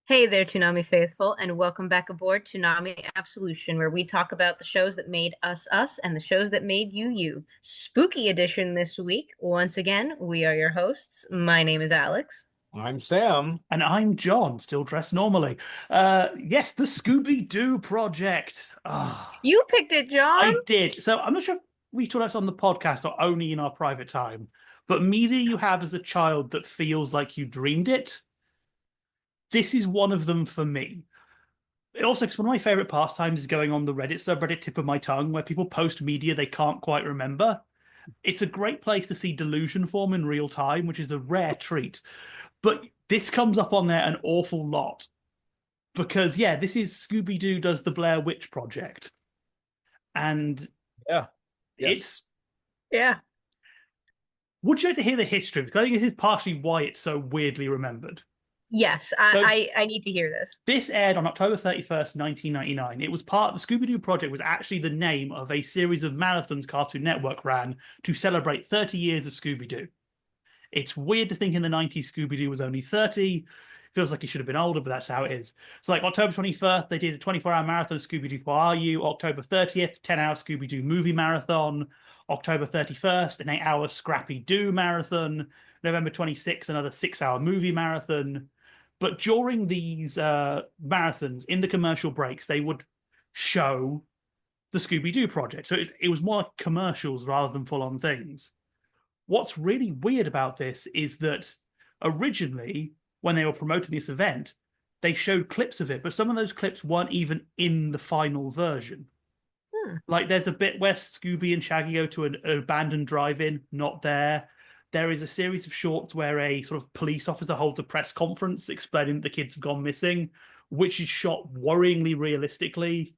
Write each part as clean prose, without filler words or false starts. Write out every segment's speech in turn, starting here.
Hey there, Toonami faithful, and welcome back aboard Toonami Absolution, where we talk about the shows that made us us and the shows that made you you. Spooky edition this week. Once again, we are your hosts. My name is Alyx. I'm Sam. And I'm John, still dressed normally. Yes, the Scooby-Doo Project. You picked it, John. I did. So I'm not sure if we talked about this on the podcast or only in our private time, but media you have as a child that feels like you dreamed it. This is one of them for me. Also, because one of my favorite pastimes is going on the Reddit subreddit tip of my tongue, where people post media they can't quite remember. It's a great place to see delusion form in real time, which is a rare treat. But this comes up on there an awful lot because, yeah, this is Scooby-Doo does the Blair Witch Project. And Yeah. Yes. it's. Yeah. Would you like to hear the history? Because I think this is partially why it's so weirdly remembered. Yes, So I need to hear this. this aired on October 31st, 1999. It was the Scooby-Doo Project was actually the name of a series of marathons Cartoon Network ran to celebrate 30 years of Scooby-Doo. It's weird to think in the 90s Scooby-Doo was only 30. Feels like he should have been older, but that's how it is. So like October 21st, they did a 24-hour marathon of Scooby-Doo Where Are You? October 30th, 10-hour Scooby-Doo movie marathon. October 31st, an 8-hour Scrappy-Doo marathon. November 26th, another 6-hour movie marathon. But during these marathons, in the commercial breaks, they would show the Scooby-Doo Project. So it was more like commercials rather than full-on things. What's really weird about this is that originally, when they were promoting this event, they showed clips of it, but some of those clips weren't even in the final version. Like there's a bit where Scooby and Shaggy go to an abandoned drive-in, not there. There is a series of shorts where a sort of police officer holds a press conference explaining that the kids have gone missing, which is shot worryingly realistically.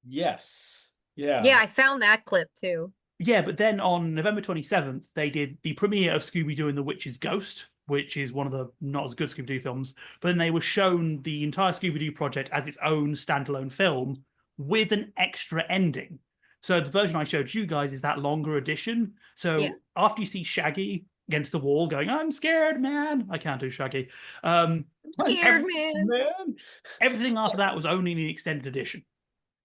Yes. Yeah, Yeah. I found that clip too. Yeah, but then on November 27th, they did the premiere of Scooby-Doo and the Witch's Ghost, which is one of the not as good Scooby-Doo films. But then they were shown the entire Scooby-Doo project as its own standalone film with an extra ending. So the version I showed you guys is that longer edition. So Yeah. after you see Shaggy against the wall going, "I'm scared, man." I can't do Shaggy. Um, Scared, man. Man. everything after that was only in the extended edition.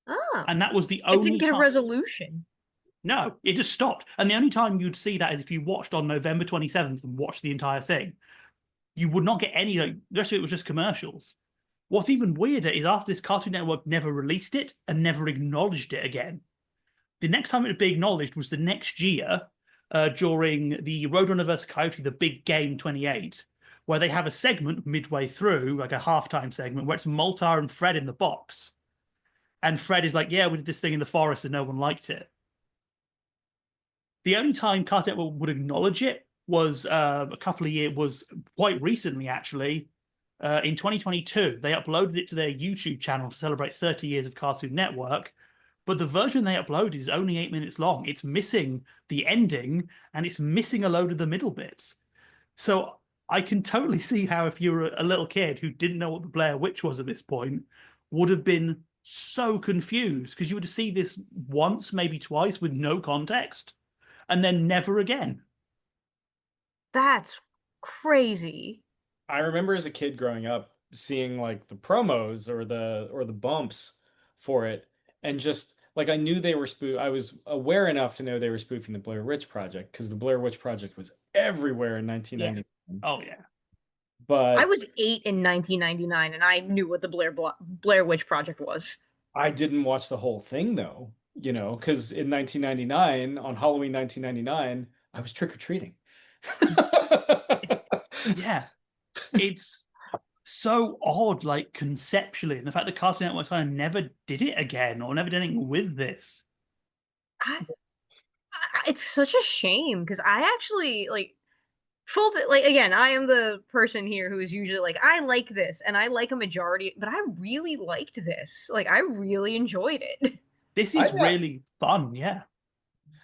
Oh, And that was the it didn't only get a time. resolution. No, it just stopped. And the only time you'd see that is if you watched on November 27th and watched the entire thing. You would not get any, like, the rest of it was just commercials. What's even weirder is after this, Cartoon Network never released it and never acknowledged it again. The next time it would be acknowledged was the next year during the Roadrunner vs. Coyote, the Big Game 28, where they have a segment midway through, like a halftime segment, where it's Moltar and Fred in the box. And Fred is like, "Yeah, we did this thing in the forest and no one liked it." The only time Cartoon Network would acknowledge it was a couple of years, was quite recently actually. In 2022, they uploaded it to their YouTube channel to celebrate 30 years of Cartoon Network. But the version they uploaded is only 8 minutes long. It's missing the ending and it's missing a load of the middle bits. So I can totally see how if you were a little kid who didn't know what the Blair Witch was at this point, would have been so confused because you would see this once, maybe twice with no context and then never again. That's crazy. I remember as a kid growing up seeing like the promos or the bumps for it and just like I knew they were I was aware enough to know they were spoofing the Blair Witch Project because the Blair Witch Project was everywhere in Yeah. 1999. Oh, yeah. I But was 8 in 1999 and I knew what the Blair Witch Project was. I didn't watch the whole thing though, because in 1999, on Halloween 1999, I was trick-or-treating. Yeah. It's so odd, like conceptually, and the fact that Cartoon Network kind of never did it again or never did anything with this. I, it's such a shame because I actually like like again, I am the person here who is usually like I like this and I like a majority, but I really liked this. Like I really enjoyed it. This I is really fun, yeah.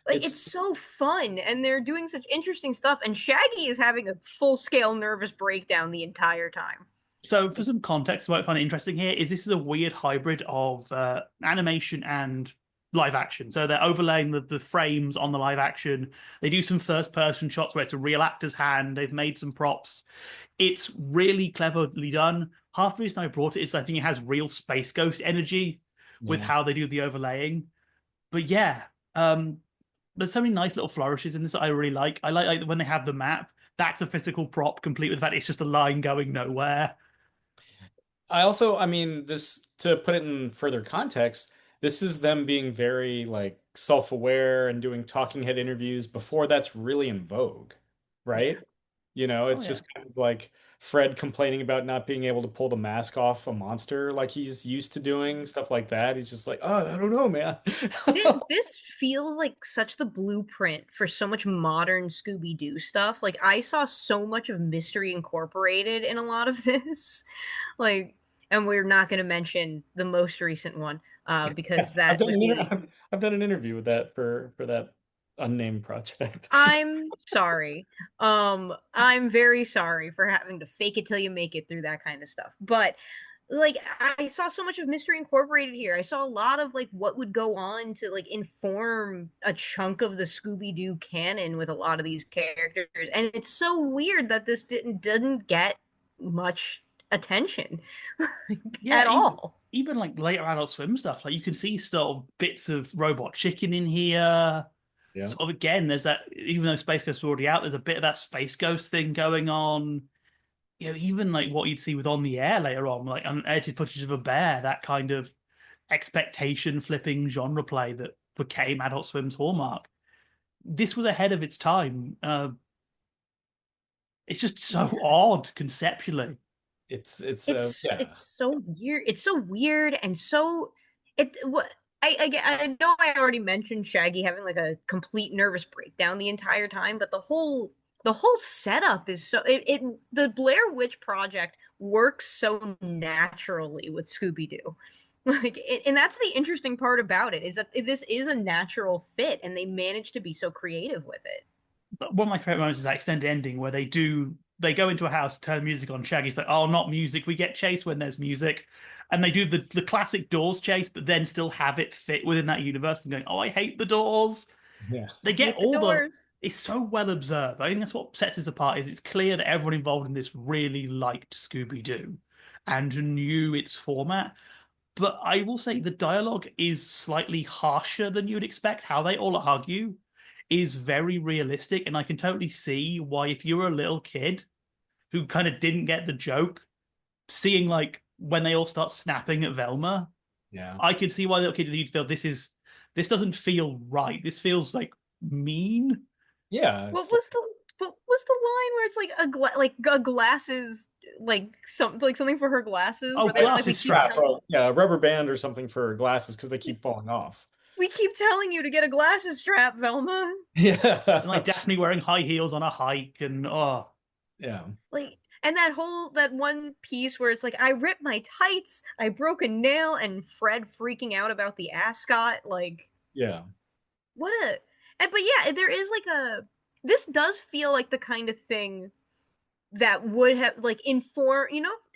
Like it's it's so fun and they're doing such interesting stuff and Shaggy is having a full-scale nervous breakdown the entire time. So, for some context, what I find interesting here is this is a weird hybrid of animation and live action. So they're overlaying the frames on the live action. They do some first person shots where it's a real actor's hand. They've made some props. It's really cleverly done. half the reason I brought it is I think it has real Space Ghost energy with Yeah. how they do the overlaying. But yeah, um, there's so many nice little flourishes in this that I really like. I like when they have the map. That's a physical prop, complete with the fact it's just a line going nowhere. I mean, this to put it in further context, this is them being very like self-aware and doing talking head interviews before that's really in vogue, Yeah. right? You know, Oh it's yeah. just kind of like Fred complaining about not being able to pull the mask off a monster like he's used to doing, stuff like that. He's just like, oh, I don't know, man. This feels like such the blueprint for so much modern Scooby-Doo stuff. Like I saw so much of Mystery Incorporated in a lot of this. Like, and we're not going to mention the most recent one, because I've that done would be like, I've done an interview with that for that unnamed project. I'm sorry. I'm very sorry for having to fake it till you make it through that kind of stuff. But like I saw so much of Mystery Incorporated here. I saw a lot of like what would go on to like inform a chunk of the Scooby-Doo canon with a lot of these characters. And it's so weird that this didn't get much attention Yeah, at all. even like later Adult Swim stuff, like you can see sort of bits of Robot Chicken in here. Yeah. Sort of again, there's that even though Space Ghost is already out, there's a bit of that Space Ghost thing going on. You know, even like what you'd see with On the Air later on, like unedited footage of a bear, that kind of expectation flipping genre play that became Adult Swim's hallmark. This was ahead of its time. It's just so Yeah. odd conceptually. Yeah. It's so weird. It's so weird and so it what I know I already mentioned Shaggy having like a complete nervous breakdown the entire time, but the whole setup is so it the Blair Witch Project works so naturally with Scooby-Doo. And that's the interesting part about it is that this is a natural fit and they managed to be so creative with it. But one of my favorite moments is that extended ending where they go into a house, turn music on. Shaggy's like, "Oh, not music. We get chased when there's music," and they do the classic Doors chase, but then still have it fit within that universe. And going, "Oh, I hate the Doors." Yeah. They I get hate the all the. doors. It's so well observed. I think that's what sets us apart. Is it's clear that everyone involved in this really liked Scooby Doo and knew its format. But I will say the dialogue is slightly harsher than you'd expect. How they all argue is very realistic, and I can totally see why, if you were a little kid who kind of didn't get the joke, seeing like when they all start snapping at Velma, Yeah. I could see why little kid you'd feel this doesn't feel right. This feels like mean. Yeah. What It's was the what was the line where it's like like a glasses like something for her glasses Oh, where they're like glasses strap. strap. Oh, yeah, a rubber band or something for glasses because they keep falling off. we keep telling you to get a glasses strap, Velma. And like Yeah. Daphne wearing high heels on a hike, and oh, Yeah. Like and that one piece where it's like I ripped my tights, I broke a nail, and Fred freaking out about the ascot. Like Yeah. what a but yeah, there is like a this does feel like the kind of thing that would have like inform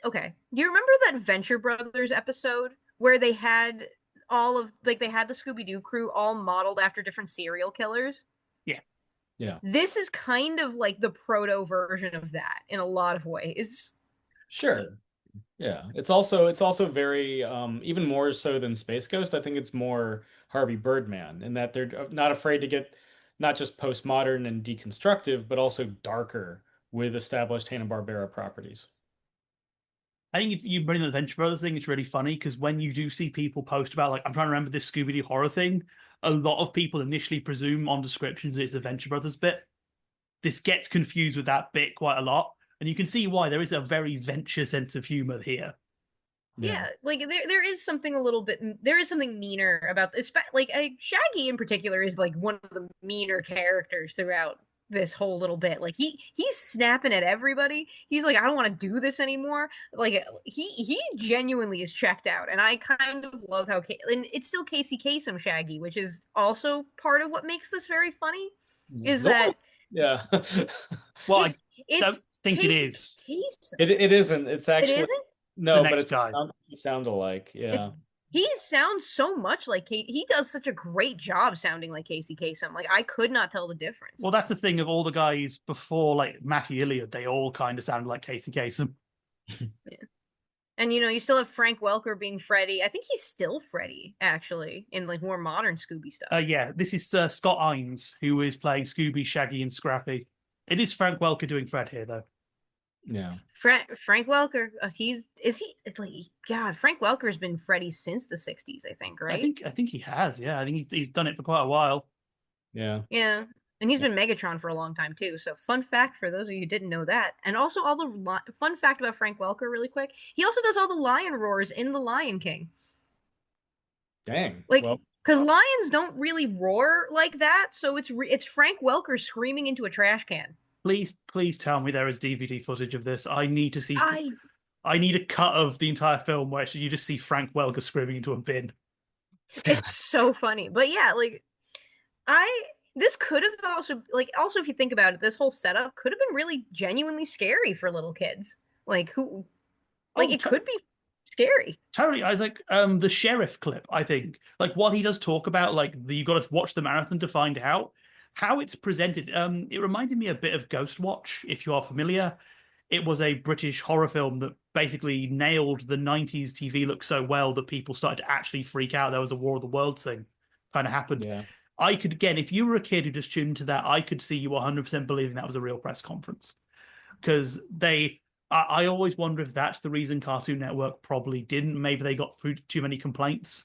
okay, do you remember that Venture Brothers episode where they had all of like they had the Scooby-Doo crew all modeled after different serial killers? yeah. Yeah. This is kind of like the proto version of that in a lot of ways. Sure. Yeah. It's also very even more so than Space Ghost. I think it's more Harvey Birdman in that they're not afraid to get not just postmodern and deconstructive, but also darker with established Hanna-Barbera properties. I think if you bring the Venture Brothers thing, it's really funny because when you do see people post about like I'm trying to remember this Scooby Doo horror thing, a lot of people initially presume on descriptions it's the Venture Brothers bit. This gets confused with that bit quite a lot, and you can see why there is a very venture sense of humor here. Yeah. Yeah, like there is something a little bit there is something meaner about this. Like Shaggy in particular is like one of the meaner characters throughout this whole little bit. Like he's snapping at everybody. He's like, I don't want to do this anymore. Like he genuinely is checked out, and I kind of love how and it's still Casey Kasem Shaggy, which is also part of what makes this very funny. Is Zor- that Yeah. Well, it I don't it's think it Casey is. Kasem. It isn't. It's It actually isn't. It's the no, but next guy. it sounds alike. It Yeah. he sounds so much like he does such a great job sounding like Casey Kasem. Like I could not tell the difference. Well, that's the thing of all the guys before, like Matthew Iliad, they all kind of sounded like Casey Kasem. Yeah. And you still have Frank Welker being Freddy. I think he's still Freddy, actually, in like more modern Scooby stuff. Yeah, this is Scott Ines, who is playing Scooby, Shaggy, and Scrappy. It is Frank Welker doing Fred here, though. Yeah. Frank Welker, God, Frank Welker's been Freddy since the 60s, I think, right? I think he has. Yeah, I think he's done it for quite a while. Yeah. Yeah. And he's been Megatron for a long time too. So fun fact for those of you who didn't know that. And also fun fact about Frank Welker really quick. He also does all the lion roars in The Lion King. Dang. Like Well, cuz lions don't really roar like that, so it's Frank Welker screaming into a trash can. Please tell me there is DVD footage of this. I need to see. I I need a cut of the entire film where you just see Frank Welker screaming into a bin. It's so funny. But yeah, like I this could have also if you think about it, this whole setup could have been really genuinely scary for little kids. Like it could be scary. Totally. I was like, the sheriff clip, I think. Like what he does talk about, like you got to watch the marathon to find out how it's presented. It reminded me a bit of Ghost Watch, if you are familiar. It was a British horror film that basically nailed the 90s TV look so well that people started to actually freak out. There was a War of the Worlds thing kind of happened. yeah. I could, again, if you were a kid who just tuned into that, I could see you 100% believing that was a real press conference. Because I always wonder if that's the reason Cartoon Network probably didn't. Maybe they got through too many complaints.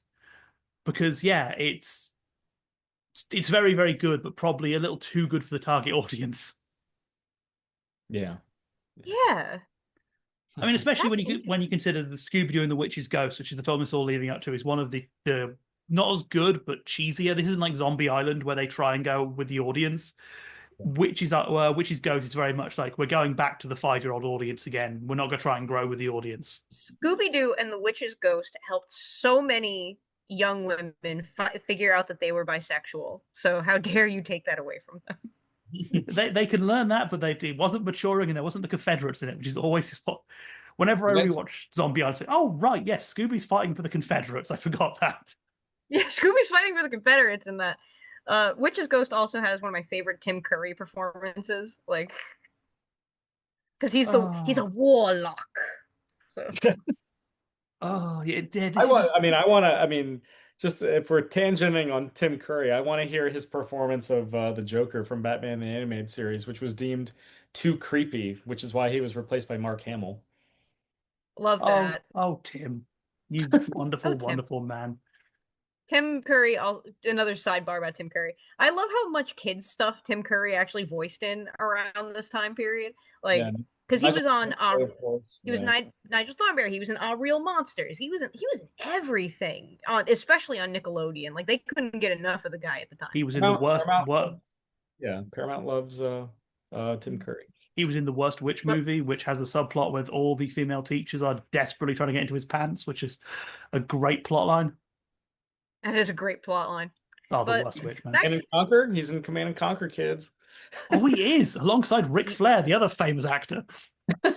Because, yeah, it's very, very good, but probably a little too good for the target audience. Yeah. Yeah. I mean, especially That's when you consider the Scooby-Doo and the Witch's Ghost, which is the film it's all leading up to, is one of the not as good but cheesier. This isn't like Zombie Island where they try and go with the audience. Witch's Ghost is very much like we're going back to the 5-year-old audience again. We're not going to try and grow with the audience. Scooby-Doo and the Witch's Ghost helped so many young women figure out that they were bisexual. So how dare you take that away from them? They can learn that, but it wasn't maturing, and there wasn't the Confederates in it, which is always spot. Whenever I rewatch Zombie, I'd say, "Oh right, yes, Scooby's fighting for the Confederates." I forgot that. Yeah, Scooby's fighting for the Confederates in that. Witch's Ghost also has one of my favorite Tim Curry performances, like because he's a warlock. So. Oh yeah, I mean, just if we're tangenting on Tim Curry, I want to hear his performance of the Joker from Batman the Animated Series, which was deemed too creepy, which is why he was replaced by Mark Hamill. Love that. Oh, Tim, you wonderful, wonderful man. Tim Curry, another sidebar about Tim Curry. I love how much kids stuff Tim Curry actually voiced in around this time period. Like, because he was on, Nigel Thornberry. He was in Real Monsters. He was in everything, especially on Nickelodeon. Like they couldn't get enough of the guy at the time. He was in the worst. Paramount loves Tim Curry. He was in the Worst Witch movie, which has the subplot with all the female teachers are desperately trying to get into his pants, which is a great plot line. That is a great plot line. Oh, the Worst Witch, man. Command and Conquer? He's in Command and Conquer, kids. Oh, he is, alongside Ric Flair, the other famous actor.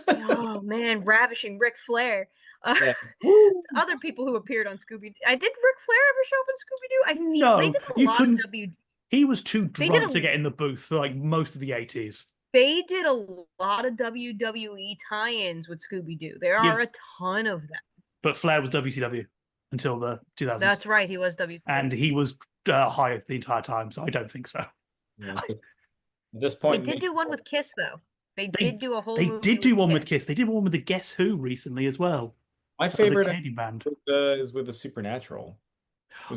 Oh, man, ravishing Ric Flair. Other people who appeared on Scooby-Doo. Did Ric Flair ever show up in Scooby-Doo? I feel they did a lot of WD. He was too drunk to get in the booth for like most of the 80s. They did a lot of WWE tie-ins with Scooby-Doo. There are a ton of them. But Flair was WCW until the 2000s. That's right, he was WCW. And he was hired the entire time, so I don't think so. Yeah, at this point, they did do one with Kiss, though. They did do a whole. They did do one with Kiss. They did one with the Guess Who recently as well. My favorite band is with the Supernatural.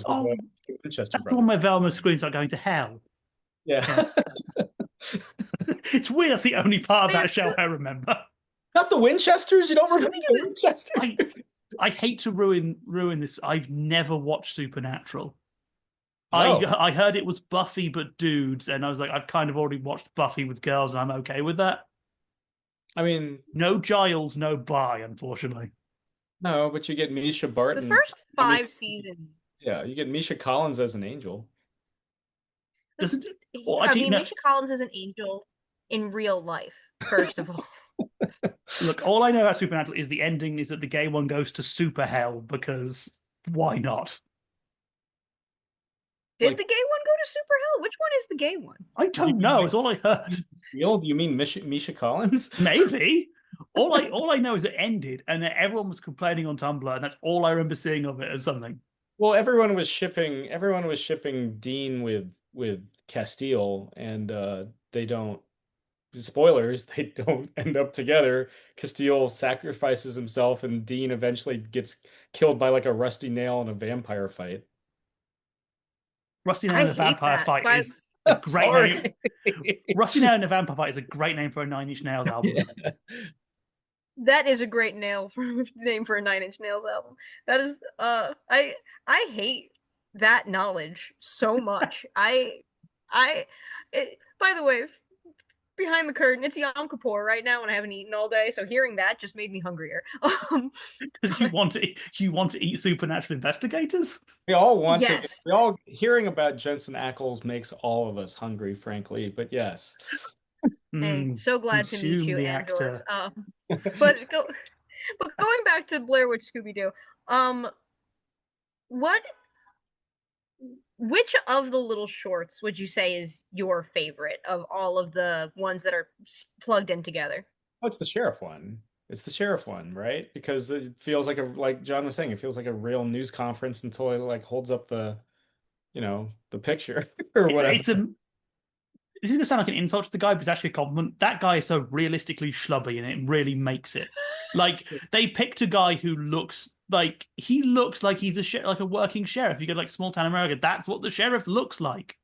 Oh, that's the one where Velma screams like going to hell. Yeah. Yes. It's weird. That's the only part of that show I remember. Not the Winchesters. You don't remember the Winchesters? I hate to ruin this. I've never watched Supernatural. No. I heard it was Buffy but dudes, and I was like, I've kind of already watched Buffy with girls, and I'm okay with that. I mean, no Giles, no Bly, unfortunately. No, but you get Misha Barton. The first 5 seasons. Yeah, you get Misha Collins as an angel. Misha Collins is an angel in real life, first of all. Look, all I know about Supernatural is the ending is that the gay one goes to super hell because why not? Did the gay one go to super hell? Which one is the gay one? I don't know. It's all I heard. You mean Misha Collins? Maybe. all I know is it ended, and that everyone was complaining on Tumblr, and that's all I remember seeing of it as something. Well, everyone was shipping Dean with Castile, and they don't, spoilers, they don't end up together. Castile sacrifices himself, and Dean eventually gets killed by like a rusty nail in a vampire fight. Rusty Nail I and the hate Vampire that. Fight By is a great name. Sorry. Rusty Nail and the Vampire Fight is a great name for a Nine Inch Nails album. Yeah. that is a great nail for name for a Nine Inch Nails album. That is I hate that knowledge so much. By the way, behind the curtain, it's Yom Kippur right now and I haven't eaten all day, so hearing that just made me hungrier. Because But you want to eat supernatural investigators. We all want to, yes. we all, hearing about Jensen Ackles makes all of us hungry, frankly, but yes. Hey, Mm, so glad to meet consume you, the Angelus. actor. But go but going back to Blair Witch Scooby-Doo, um what which of the little shorts would you say is your favorite of all of the ones that are plugged in together? Oh, it's the sheriff one. It's the sheriff one, right? Because it feels like like John was saying, it feels like a real news conference until it like holds up the picture or whatever. It's a This is gonna sound like an insult to the guy, but it's actually a compliment. That guy is so realistically schlubby, and it really makes it. Like they picked a guy who looks like he's like a working sheriff. You go like small town America, that's what the sheriff looks like,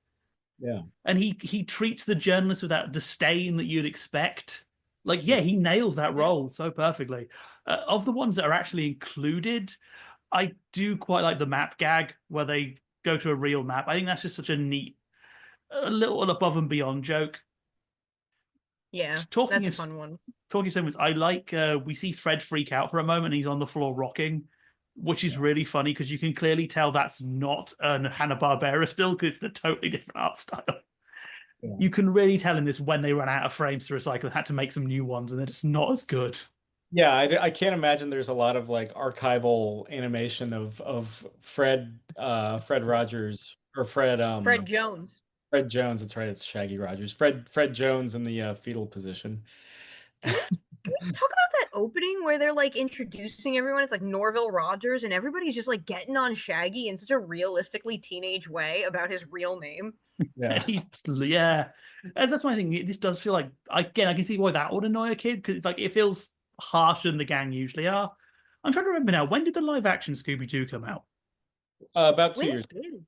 Yeah. and he treats the journalist with that disdain that you'd expect. Like, yeah, he nails that Yeah. role so perfectly. Of the ones that are actually included, I do quite like the map gag where they go to a real map. I think that's just such a neat, a little above and beyond joke. Yeah, Talking that's a is fun one. talking so much. I like we see Fred freak out for a moment. He's on the floor rocking, which is really funny because you can clearly tell that's not an Hanna-Barbera still because it's a totally different art style. Yeah. You can really tell in this when they ran out of frames to recycle and had to make some new ones, and they're just not as good. Yeah, I can't imagine there's a lot of like archival animation of Fred Rogers or Fred Jones. Fred Jones. That's right, it's Shaggy Rogers. Fred Jones in the fetal position. Can we talk about that opening where they're like introducing everyone? It's like Norville Rogers, and everybody's just like getting on Shaggy in such a realistically teenage way about his real name. Yeah. He's yeah, that's my thing. This does feel like again I can see why that would annoy a kid because it's like it feels harsher than the gang usually are. I'm trying to remember now. When did the live action Scooby Doo come out? About two When years it did.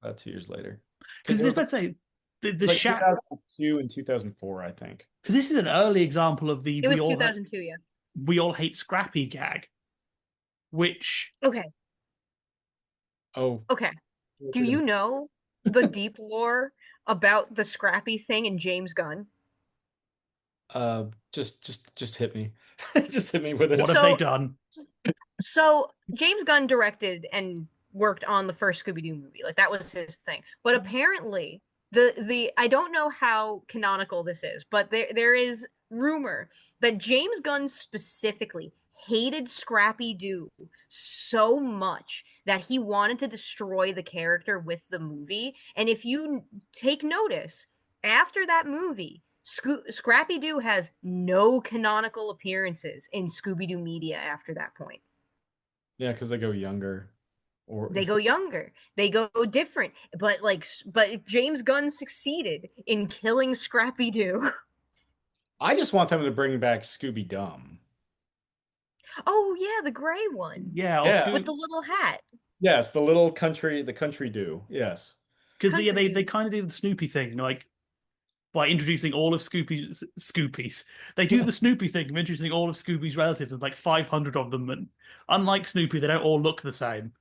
about 2 years later. Because Because it was let's say the like Sha 2002 and 2004, I think. because this is an early example of the It was 2002, yeah. we all hate Scrappy gag, which Okay. Oh, Okay. Do you know the deep lore about the Scrappy thing in James Gunn? just hit me. Just hit me with what it. have they So done? so James Gunn directed and worked on the first Scooby-Doo movie. Like that was his thing. But apparently the I don't know how canonical this is, but there is rumor that James Gunn specifically hated Scrappy Doo so much that he wanted to destroy the character with the movie. And if you take notice, after that movie, Scrappy Doo has no canonical appearances in Scooby Doo media after that point. Yeah, because they go younger. Or They go younger, they go different, but James Gunn succeeded in killing Scrappy Doo. I just want them to bring back Scooby Dum. Oh yeah, the gray one Yeah, or Yeah. with Scooby the little hat. Yes, the country do. Yes. because Country they Doo. kind of do the Snoopy thing, like by introducing all of Scoopies. They do the Snoopy thing of introducing all of Scooby's relatives, and like 500 of them, and unlike Snoopy, they don't all look the same.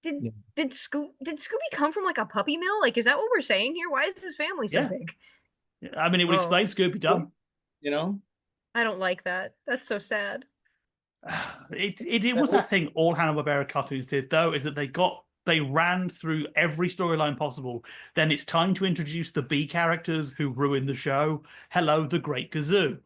Did Yeah. did Scooby come from like a puppy mill? Like, is that what we're saying here? Why is his family so Yeah, big? I mean, it would Oh, explain Scooby Doo. You know? I don't like that. That's so sad. It That was was that thing all Hanna-Barbera cartoons did, though, is that they ran through every storyline possible. Then it's time to introduce the B characters who ruin the show. Hello, the Great Gazoo.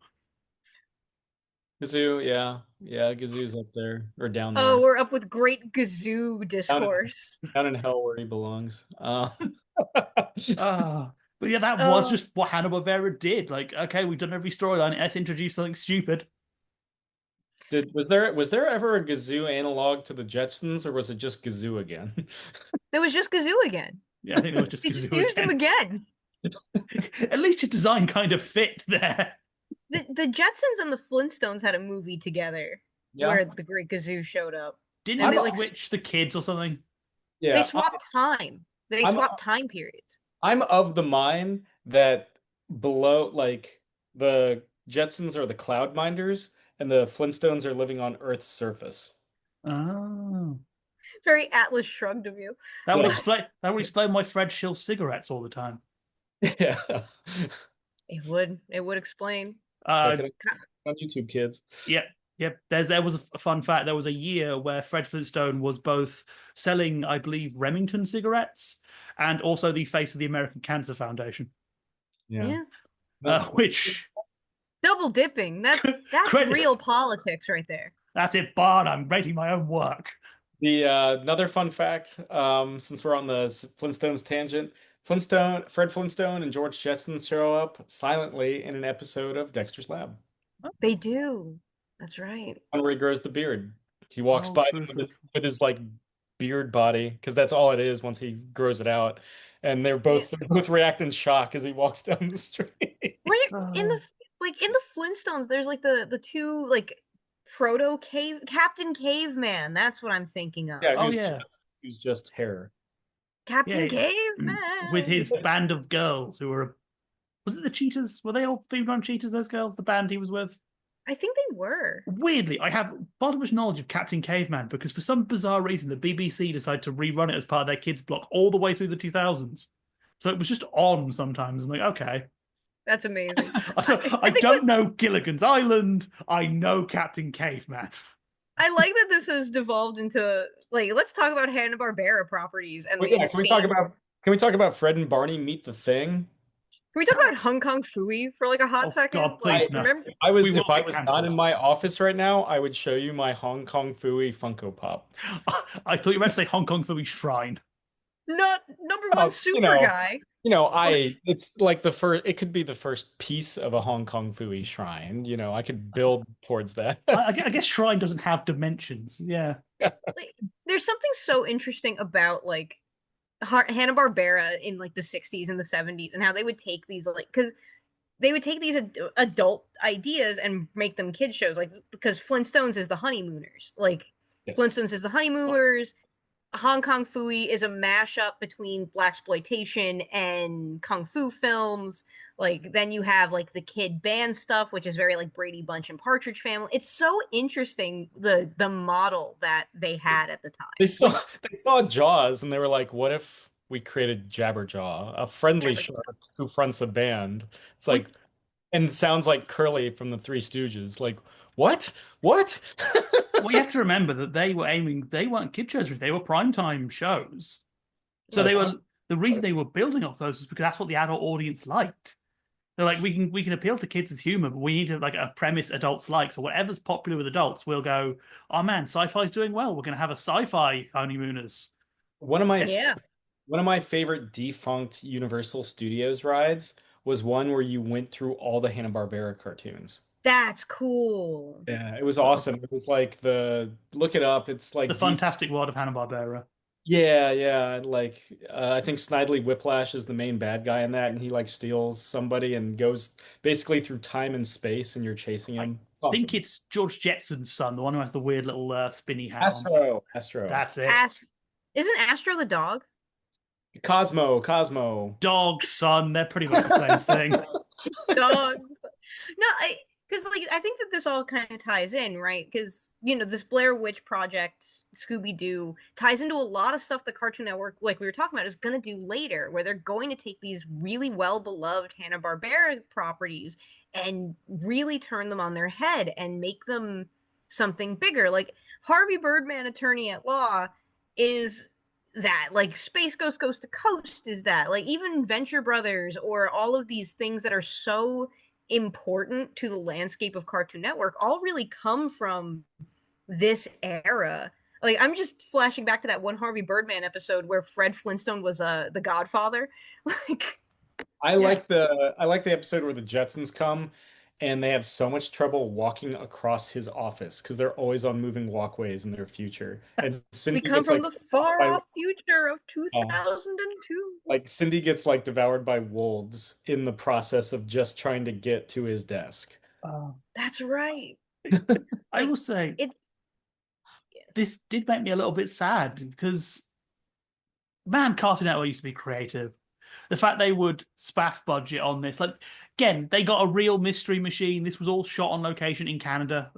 Gazoo, yeah. Yeah, Gazoo's up there or down Oh, there. we're up with great Gazoo Down, discourse. down in hell where he belongs. But yeah, that was Oh, just what Hanna-Barbera did. Like, okay, we've done every storyline. Let's introduce something stupid. Was there ever a Gazoo analog to the Jetsons, or was it just Gazoo again? There was just Gazoo again. Yeah, I think it was just They just Scooby-Doo used him again. again. At least his design kind of fit there. The Jetsons and the Flintstones had a movie together Yeah. where the Great Gazoo showed up, Didn't and he they like switch the kids or something? they Yeah, swapped time. They I'm swapped time periods. I'm of the mind that below, like, the Jetsons are the cloud minders and the Flintstones are living on Earth's surface. Oh. Very Atlas shrugged of you. Yeah. That would explain why Fred shills cigarettes all the time. Yeah. It would explain. Uh Check it out on YouTube, kids. Yep, yep. There was a fun fact. There was a year where Fred Flintstone was both selling, I believe, Remington cigarettes and also the face of the American Cancer Foundation. Yeah. Yeah. No, Which Double dipping. That's credit. real politics right there. That's it, Bard. I'm rating my own work. the another fun fact, since we're on the Flintstones tangent, Fred Flintstone and George Jetson show up silently in an episode of Dexter's Lab. They do. That's right. One where he grows the beard. He walks Oh, by true, them with true. his like beard body, because that's all it is once he grows it out. And Yeah. they're both react in shock as he walks down the street. Right in Uh, the in the Flintstones, there's like the two like proto cave Captain Caveman. That's what I'm thinking of. Yeah, oh yeah, who's just hair. Captain yeah. With Caveman. his band of girls who were, was it the Cheetahs? Were they all themed on Cheetahs? Those girls, the band he was with. I think they were. Weirdly, I have bottomless knowledge of Captain Caveman because for some bizarre reason, the BBC decided to rerun it as part of their kids' block all the way through the 2000s. So it was just on sometimes. I'm like, okay. That's amazing. So I I think don't know Gilligan's Island. I know Captain Caveman. I like that this has devolved into like let's talk about Hanna-Barbera properties and Well, the yeah, insane. can we talk about Fred and Barney meet the thing? Can we talk about Hong Kong Fooey for like a hot Oh second? God, Like, please no. remember? We will If I get was not in cancelled. my office right now, I would show you my Hong Kong Phooey Funko Pop. I thought you were about to say Hong Kong Philly Shrine. Not number one You super know, guy. it's like the first, it could be the first piece of a Hong Kong Phooey shrine. I could build towards that. I guess Shrine doesn't have dimensions. Yeah. Like, there's something so interesting about like Hanna-Barbera in like the 60s and the 70s and how they would take these like because they would take these adult ideas and make them kid shows like because Flintstones is the honeymooners like Yes. Flintstones is the honeymooners. Hong Kong Fooey is a mashup between blaxploitation and kung fu films. Like then you have like the kid band stuff, which is very like Brady Bunch and Partridge Family. It's so interesting the model that they had at the They time. saw they saw Jaws and they were like, "What if we created Jabberjaw, a friendly shark who fronts a band?" It's Well, like, and sounds like Curly from the Three Stooges. Like, what? What? well, you have to remember that they weren't kid shows, they were primetime shows. So Like, the reason they were building off those was because that's what the adult audience liked. They're like, we can appeal to kids with humor, but we need to like a premise adults like. So whatever's popular with adults, we'll go, oh man, sci-fi's doing well. We're gonna have a sci-fi honeymooners. one of my Yeah, one of my favorite defunct Universal Studios rides was one where you went through all the Hanna-Barbera cartoons. that's cool. Yeah, it was awesome. It was like look it up. It's The like deep. Fantastic World of Hanna-Barbera. Yeah, yeah. Like I think Snidely Whiplash is the main bad guy in that, and he like steals somebody and goes basically through time and space, and you're chasing I him. It's think awesome. it's George Jetson's son, the one who has the weird little spinny hat on. Astro, That's it. Isn't Astro the dog? Cosmo. Dog, son, they're pretty much the same thing. Dogs. No, because like I think that this all kind of ties in, right? Because this Blair Witch Project, Scooby-Doo ties into a lot of stuff the Cartoon Network, like we were talking about, is going to do later, where they're going to take these really well-beloved Hanna-Barbera properties and really turn them on their head and make them something bigger. Like Harvey Birdman, Attorney at Law, is that like Space Ghost Coast to Coast is that like even Venture Brothers or all of these things that are so important to the landscape of Cartoon Network all really come from this era. Like I'm just flashing back to that one Harvey Birdman episode where Fred Flintstone was the Godfather. Like I yeah. like the episode where the Jetsons come, and they have so much trouble walking across his office because they're always on moving walkways in their future. And We Cindy come gets from like the devoured far by off future of uh, 2002. like Cindy gets like devoured by wolves in the process of just trying to get to his desk. Uh, That's right. I Like will say it. this did make me a little bit sad because man, Cartoon Network used to be creative. The fact they would spaff budget on this, like again, they got a real mystery machine. This was all shot on location in Canada.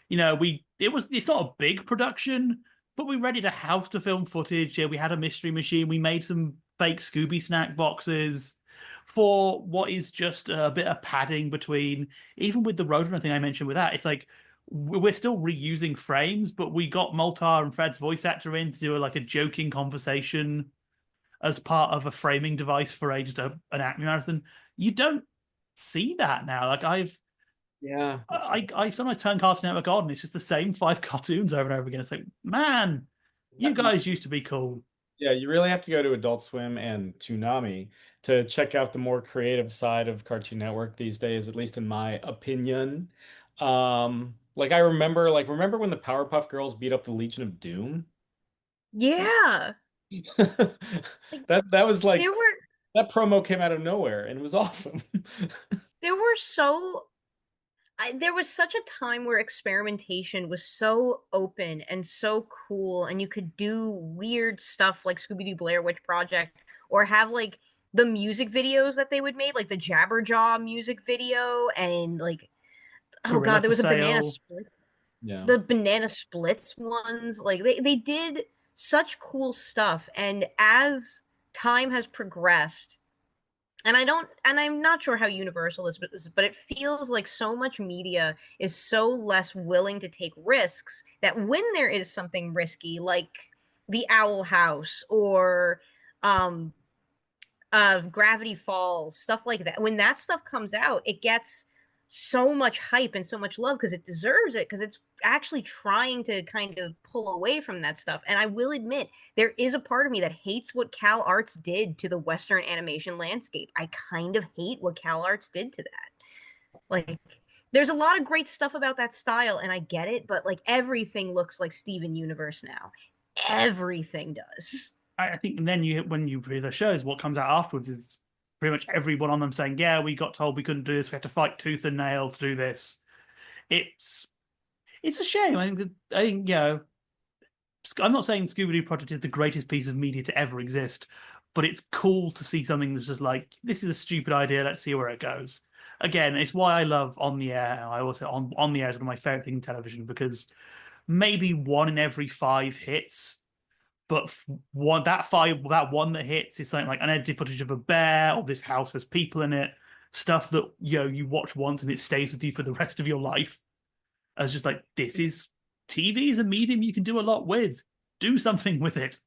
It's not a big production, but we rented a house to film footage. Yeah, we had a mystery machine. We made some fake Scooby snack boxes for what is just a bit of padding between. Even with the Roadrunner thing I mentioned with that, it's like we're still reusing frames, but we got Moltar and Fred's voice actor in to do a joking conversation as part of a framing device for an Acme marathon. You don't see that now. Like Yeah, I sometimes turn Cartoon Network on, and it's just the same five cartoons over and over again. It's like, man, you guys used to be cool. yeah, you really have to go to Adult Swim and Toonami to check out the more creative side of Cartoon Network these days, at least in my opinion. Like I remember when the Powerpuff Girls beat up the Legion of Doom? Yeah. Like That was like there were that promo came out of nowhere and it was awesome. there were so there was such a time where experimentation was so open and so cool, and you could do weird stuff like Scooby-Doo Blair Witch Project, or have like the music videos that they would make, like the Jabberjaw music video, and like oh Gorilla god, there for was a banana Sale. split, Yeah. the banana splits ones. Like they did such cool stuff, and as time has progressed, and I'm not sure how universal this is, but it feels like so much media is so less willing to take risks that when there is something risky, like the Owl House or um Gravity Falls, stuff like that, when that stuff comes out, it gets so much hype and so much love because it deserves it, because it's actually trying to kind of pull away from that stuff. And I will admit, there is a part of me that hates what Cal Arts did to the Western animation landscape. I kind of hate what Cal Arts did to that. Like, there's a lot of great stuff about that style, and I get it, but like everything looks like Steven Universe now. Everything does. I think, and then when you read the shows, what comes out afterwards is pretty much everyone on them saying, "Yeah, we got told we couldn't do this. We had to fight tooth and nail to do this." It's it's a shame. I'm not saying Scooby-Doo Project is the greatest piece of media to ever exist, but it's cool to see something that's just like, this is a stupid idea. Let's see where it goes. Again, it's why I love On the Air. I also on the Air is one of my favorite things in television because maybe one in every five hits, but that one that hits is something like unedited footage of a bear, or this house has people in it, stuff that you watch once and it stays with you for the rest of your life. As just like, this is TV is a medium you can do a lot with. Do something with it.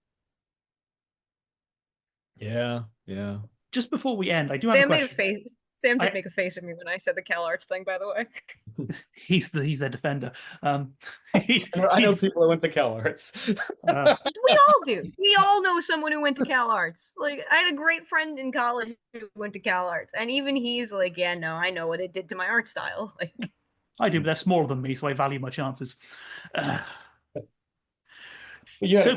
Yeah, yeah. Just before we end, I do have a Sam made a question. face. Sam did I make a face at me when I said the Cal Arts thing, by the way. he's their defender. He's I know he's people that went to Cal Arts. uh, We all do. We all know someone who went to Cal Arts. Like, I had a great friend in college who went to Cal Arts, and even he's like, "Yeah, no, I know what it did to my art style." Like, I do, but they're smaller than me, so I value my chances. Uh, Yeah, so,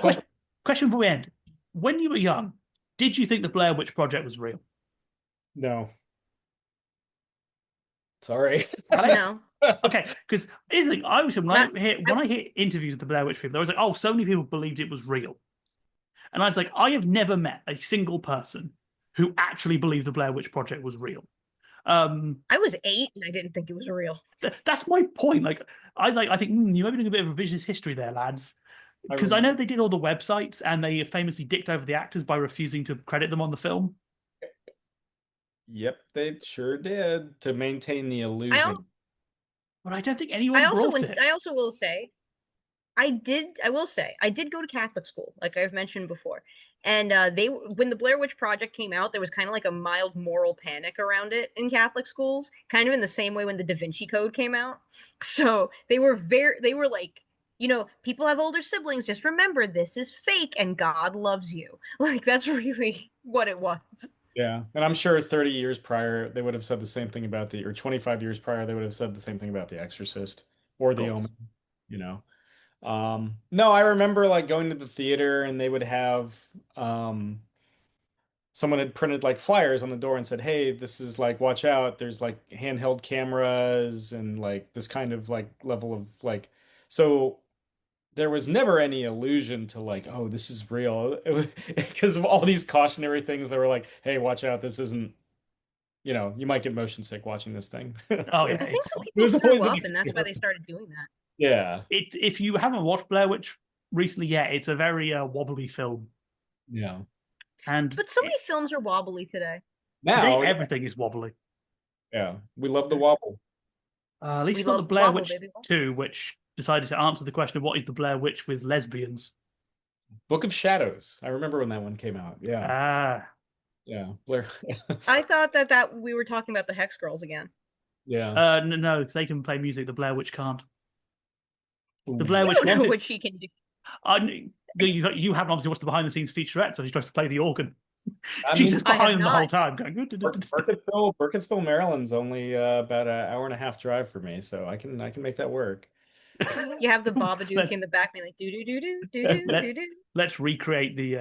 question before we end: when you were young, did you think the Blair Witch Project was real? no. Sorry. Alex? no, Okay, because here's the thing: I was not. when I hear interviews with the Blair Witch people, I was like, "Oh, so many people believed it was real," and I was like, "I have never met a single person who actually believed the Blair Witch Project was real." I was 8 and I didn't think it was real. That's my point. I think you might be doing a bit of revisionist history there, lads, because I know they did all the websites and they famously dicked over the actors by refusing to credit them on the film. Yep, they sure did to maintain the I illusion. But I don't think I anyone also brought went. it. I also will say I will say I did go to Catholic school, like I've mentioned before. And they when the Blair Witch Project came out, there was kind of like a mild moral panic around it in Catholic schools, kind of in the same way when the Da Vinci Code came out. So they were like, people have older siblings, just remember this is fake and God loves you. Like that's really what it was. Yeah. And I'm sure 30 years prior, they would have said the same thing about or 25 years prior, they would have said the same thing about The Exorcist or Of The course. Omen, you know. No, I remember like going to the theater and they would have someone had printed like flyers on the door and said, "Hey, this is like watch out. There's like handheld cameras and like this kind of like level of like." So there was never any allusion to like, "Oh, this is real." It was because of all these cautionary things that were like, "Hey, watch out. This isn't, you might get motion sick watching this thing." Oh So yeah, I think it's some it people was threw always up, like, and that's why they started doing that. yeah. if you haven't watched Blair Witch recently yet, it's a very wobbly film, Yeah. and But so many films are wobbly today. today Now, yeah, everything is wobbly. yeah. We love the wobble. At least We it's not the love Blair wobble, Witch baby. Wobble. 2, which decided to answer the question of what is the Blair Witch with lesbians. Book of Shadows. I remember when that one came out. Yeah. Ah, Yeah. Blair. I thought that we were talking about the Hex Girls again. Yeah. no, because they can play music. The Blair Witch can't. The Ooh. Blair We Witch don't know wanted. what she can do. You haven't obviously watched the behind the scenes featurette, so she tries to play the organ. I She's mean, just I have behind them the whole not. time, going. Burkittsville, Maryland's only about an hour and a half drive for me, so I can make that work. You have the Babadook let, in the back, being like do do do do do do let, do do. let's recreate the.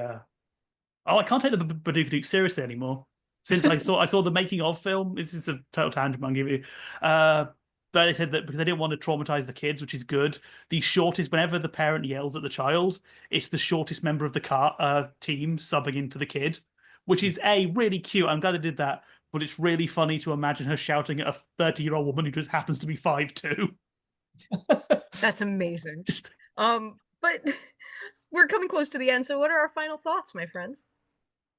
Oh, I can't take the Badook seriously anymore. Since I saw the making of film. This is a total tangent I'm giving you. Uh, but they said that because they didn't want to traumatize the kids, which is good. The shortest, whenever the parent yells at the child, it's the shortest member of the team subbing in for the kid, which is really cute. I'm glad they did that, but it's really funny to imagine her shouting at a 30-year-old woman who just happens to be 5'2". That's amazing. Just But we're coming close to the end. So, what are our final thoughts, my friends?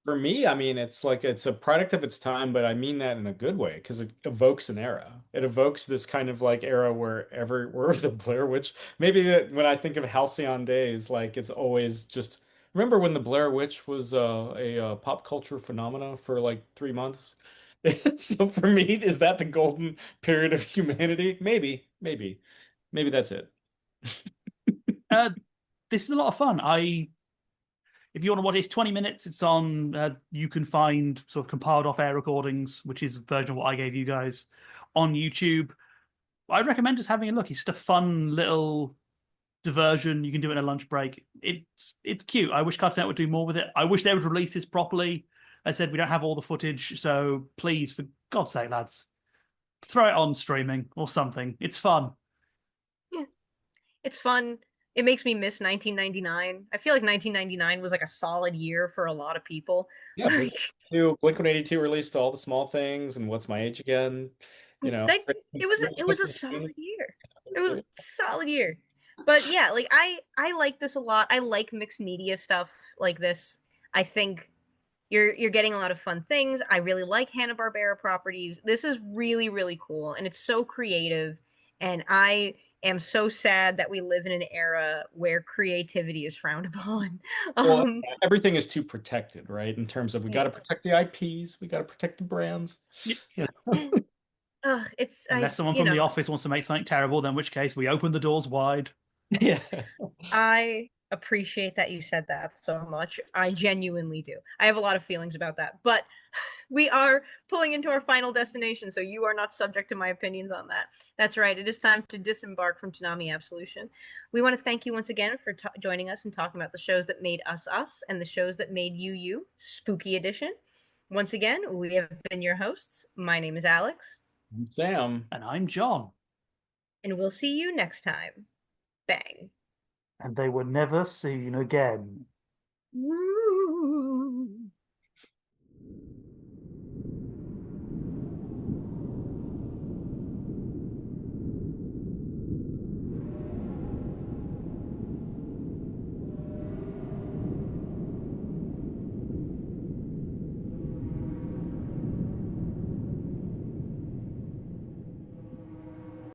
For me, I mean, it's like it's a product of its time, but I mean that in a good way because it evokes an era. It evokes this kind of like era where the Blair Witch, maybe that when I think of halcyon days, like it's always just remember when the Blair Witch was a pop culture phenomena for like 3 months. So for me, is that the golden period of humanity? Maybe that's it. uh, this is a lot of fun. If you want to watch it, it's 20 minutes. It's on, you can find sort of compiled off air recordings, which is a version of what I gave you guys on YouTube. I'd recommend just having a look. It's just a fun little diversion. You can do it in a lunch break. It's cute. I wish Cartoon Network would do more with it. I wish they would release this properly. I said we don't have all the footage, so please, for God's sake, lads, throw it on streaming or something. It's fun. Yeah, it's fun. It makes me miss 1999. I feel like 1999 was like a solid year for a lot of people. Yeah, Like Blink-182 released all the small things and What's My Age Again, you know. that, it was a solid year. It was a solid year. But yeah, like I like this a lot. I like mixed media stuff like this. I think you're getting a lot of fun things. I really like Hanna-Barbera properties. This is really really cool and it's so creative and I am so sad that we live in an era where creativity is frowned upon. Well, Um everything is too protected, right? In terms of we got yeah. to protect the IPs, we got to protect the brands. You It's Unless someone from the office wants to make something terrible, then in which case we open the doors wide. Yeah. I appreciate that you said that so much. I genuinely do. I have a lot of feelings about that. But we are pulling into our final destination, so you are not subject to my opinions on that. That's right. It is time to disembark from Toonami Absolution. We want to thank you once again for joining us and talking about the shows that made us us and the shows that made you you. Spooky Edition. Once again, we have been your hosts. My name is Alyx. Sam. And I'm John. And we'll see you next time. Bang. And they were never seen again.